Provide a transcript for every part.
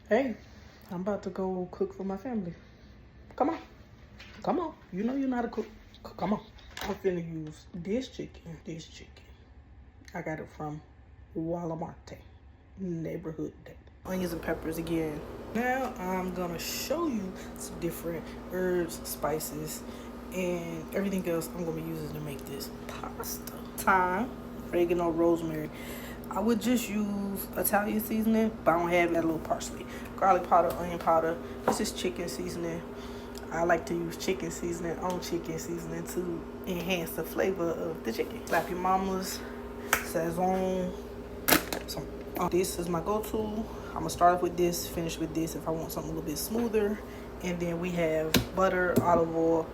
Hey, I'm about to go cook for my family. Come on. Come on. You know you're not a cook. Come on. I'm finna use this chicken. This chicken. I got it from Walmart neighborhood day. Onions and peppers again. Now I'm gonna show you some different herbs, spices, and everything else I'm gonna be using to make this pasta. Thyme, oregano, rosemary. I would just use Italian seasoning, but I don't have that little parsley. Garlic powder, onion powder. This is chicken seasoning. I like to use chicken seasoning on chicken seasoning to enhance the flavor of the chicken. Slap your mamas, Sazon. This is my go-to. I'm gonna start off with this, finish with this if I want something a little bit smoother. And then we have butter, olive oil.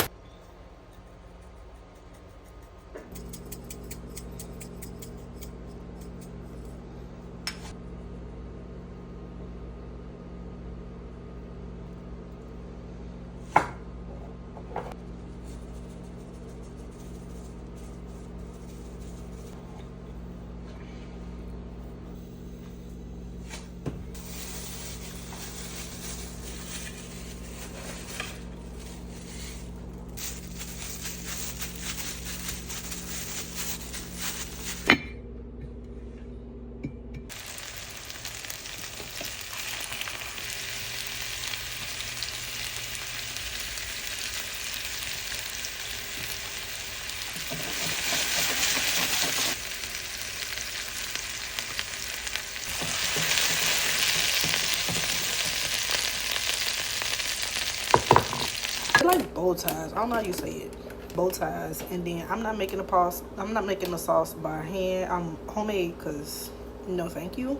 I like bow ties. I don't know how you say it. Bow ties. And then I'm not making the sauce by hand. I'm homemade because no thank you.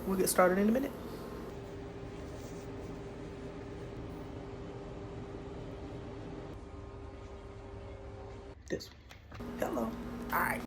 We'll get started in a minute. This one. Hello. All right.